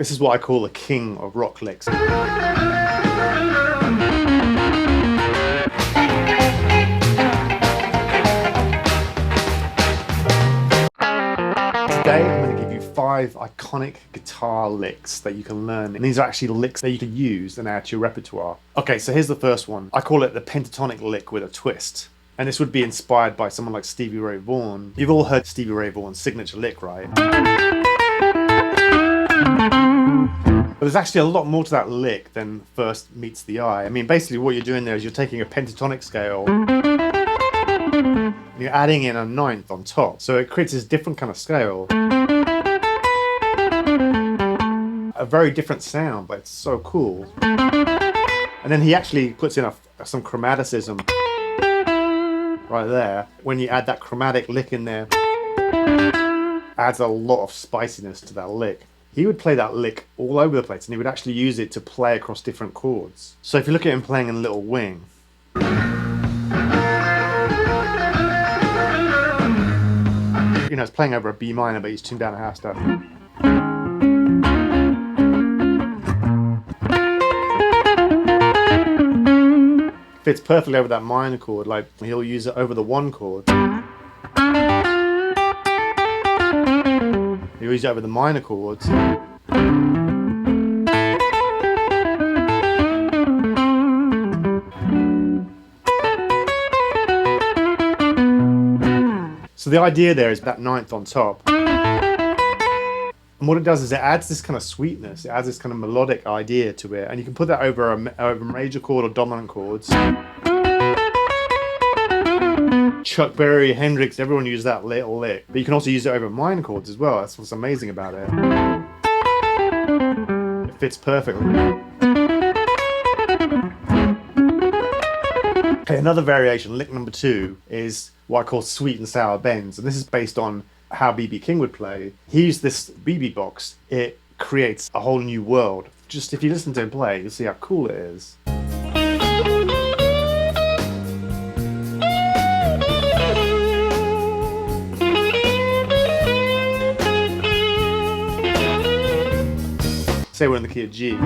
This is what I call the king of rock licks. Today I'm going to give you 5 iconic guitar licks that you can learn. And these are actually licks that you can use and add to your repertoire. Okay, so here's the first one. I call it the pentatonic lick with a twist. And this would be inspired by someone like Stevie Ray Vaughan. You've all heard Stevie Ray Vaughan's signature lick, right? But there's actually a lot more to that lick than first meets the eye. I mean, basically what you're doing there is you're taking a pentatonic scale, and you're adding in a ninth on top. So it creates this different kind of scale. A very different sound, but it's so cool. And then he actually puts in some chromaticism right there. When you add that chromatic lick in there, adds a lot of spiciness to that lick. He would play that lick all over the place, and he would actually use it to play across different chords. So if you look at him playing in Little Wing, you know, it's playing over a B minor, but he's tuned down a half step. Fits perfectly over that minor chord, like he'll use it over the 1 chord. He'll use it over the minor chords. So the idea there is that ninth on top. And what it does is it adds this kind of sweetness, it adds this kind of melodic idea to it, and you can put that over a major chord or dominant chords. Chuck Berry, Hendrix, everyone used that little lick, but you can also use it over minor chords as well. That's what's amazing about it. It fits perfectly. Okay, another variation, lick number 2, is what I call sweet and sour bends, and this is based on how B.B. King would play. He used this BB box. It creates a whole new world. Just if you listen to him play, you'll see how cool it is. Say we're in the key of G.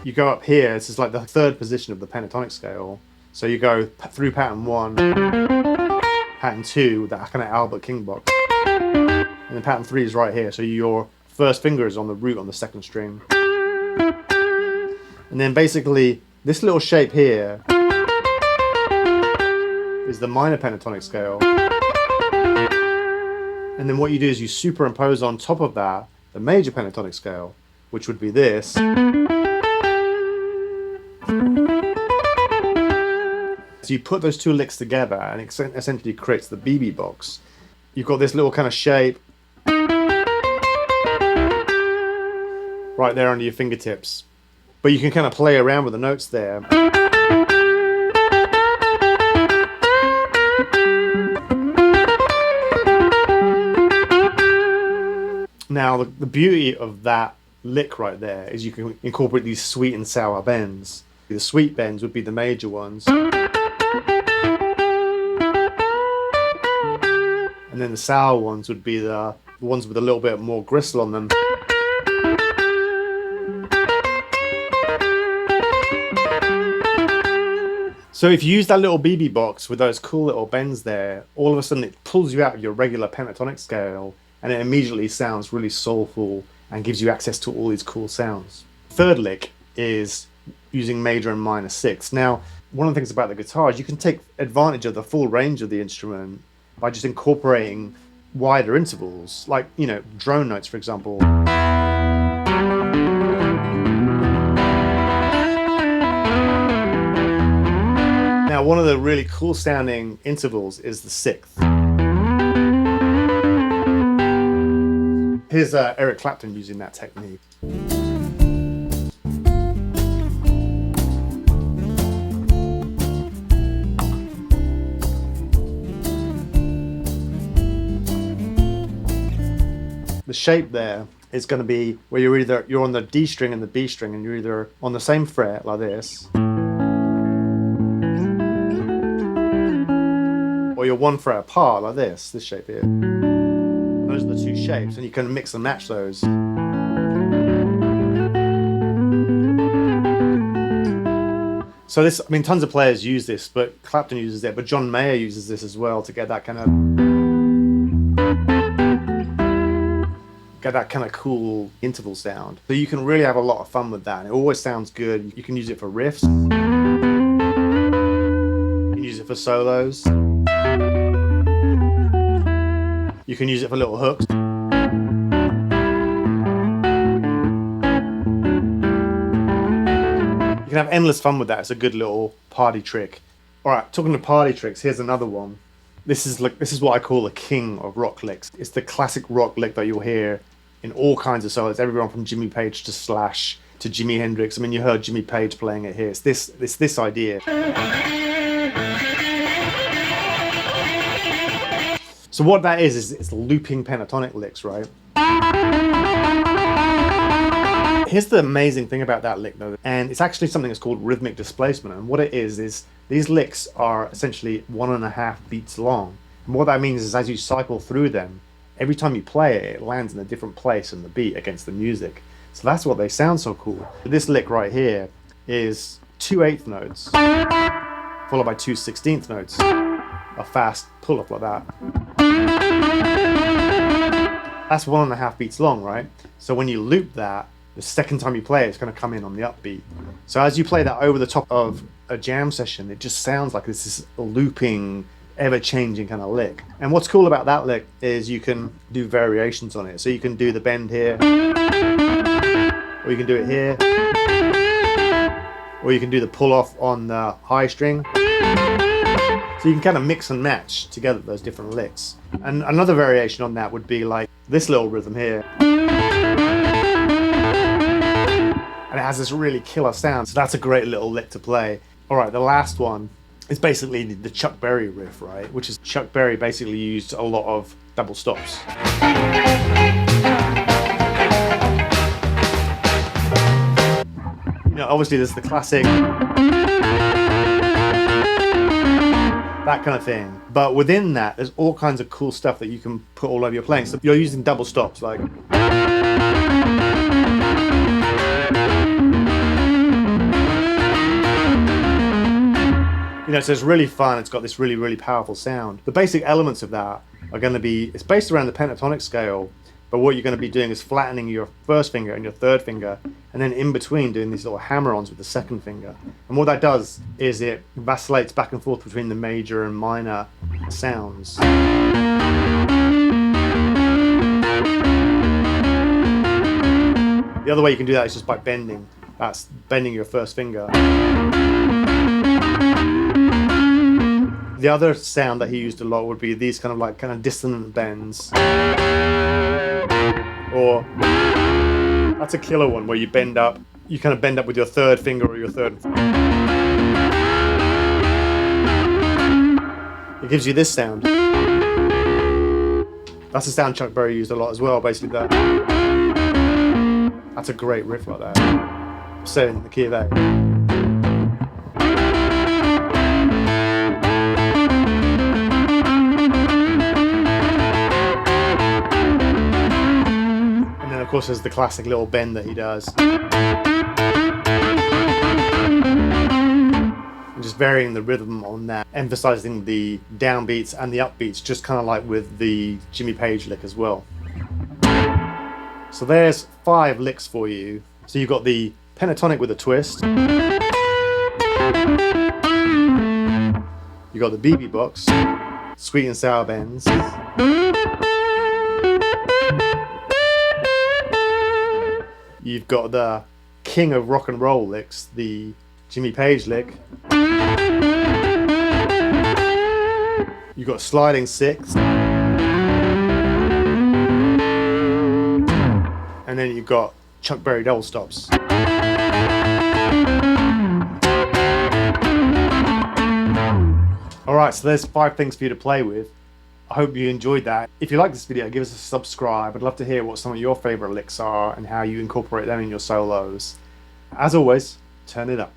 You go up here, this is like the 3rd position of the pentatonic scale. So you go through pattern 1, pattern 2, with that kind of Albert King box. And then pattern 3 is right here, so your first finger is on the root on the 2nd string. And then basically, this little shape here is the minor pentatonic scale. And then what you do is you superimpose on top of that the major pentatonic scale, which would be this. So you put those 2 licks together and it essentially creates the BB box. You've got this little kind of shape right there under your fingertips. But you can kind of play around with the notes there. Now, the beauty of that lick right there is you can incorporate these sweet and sour bends. The sweet bends would be the major ones. And then the sour ones would be the ones with a little bit more gristle on them. So if you use that little BB box with those cool little bends there, all of a sudden it pulls you out of your regular pentatonic scale and it immediately sounds really soulful and gives you access to all these cool sounds. 3rd lick is using major and minor 6. Now, one of the things about the guitar is you can take advantage of the full range of the instrument by just incorporating wider intervals, like, you know, drone notes, for example. Now, one of the really cool sounding intervals is the 6th. Here's Eric Clapton using that technique. The shape there is going to be where you're on the D string and the B string, and you're either on the same fret like this, or your 1 fret apart like this shape here. Those are the two shapes, and you can mix and match those. So this, I mean, tons of players use this, but Clapton uses it, but John Mayer uses this as well to get that kind of cool interval sound. So you can really have a lot of fun with that. It always sounds good. You can use it for riffs. You can use it for solos. You can use it for little hooks. You can have endless fun with that. It's a good little party trick. All right, talking to party tricks, here's another one. This is what I call the king of rock licks. It's the classic rock lick that you'll hear in all kinds of solos. Everyone from Jimmy Page to Slash to Jimi Hendrix. I mean, you heard Jimmy Page playing it here. It's this idea. So what that is it's looping pentatonic licks, right? Here's the amazing thing about that lick though, and it's actually something that's called rhythmic displacement. And what it is these licks are essentially 1.5 beats long. And what that means is as you cycle through them, every time you play it, it lands in a different place in the beat against the music. So that's what they sound so cool. This lick right here is 2 8th notes, followed by 2 16th notes, a fast pull-up like that. That's 1.5 beats long, right? So when you loop that, the second time you play it, it's going to come in on the upbeat. So as you play that over the top of a jam session, it just sounds like this is a looping, ever-changing kind of lick. And what's cool about that lick is you can do variations on it. So you can do the bend here, or you can do it here, or you can do the pull-off on the high string. So you can kind of mix and match together those different licks. And another variation on that would be like this little rhythm here. And it has this really killer sound, so that's a great little lick to play. All right, the last one is basically the Chuck Berry riff, right? Which is Chuck Berry basically used a lot of double stops. You know, obviously there's the classic, that kind of thing. But within that, there's all kinds of cool stuff that you can put all over your playing. So you're using double stops, like. You know, so it's really fun. It's got this really, really powerful sound. The basic elements of that are going to be, it's based around the pentatonic scale, but what you're going to be doing is flattening your first finger and your third finger, and then in between doing these little hammer-ons with the second finger. And what that does is it vacillates back and forth between the major and minor sounds. The other way you can do that is just by bending. That's bending your first finger. The other sound that he used a lot would be these kind of dissonant bends. Or that's a killer one where you bend up. You kind of bend up with your third finger or your third. It gives you this sound. That's a sound Chuck Berry used a lot as well. Basically that. That's a great riff like that. Set in the key of A. Of course, there's the classic little bend that he does. And just varying the rhythm on that, emphasizing the downbeats and the upbeats, just kind of like with the Jimmy Page lick as well. So there's 5 licks for you. So you've got the pentatonic with a twist. You've got the BB box, sweet and sour bends. You've got the king of rock and roll licks, the Jimmy Page lick. You've got sliding sixth. And then you've got Chuck Berry double stops. Alright, so there's 5 things for you to play with. I hope you enjoyed that. If you like this video, give us a subscribe. I'd love to hear what some of your favorite licks are and how you incorporate them in your solos. As always, turn it up.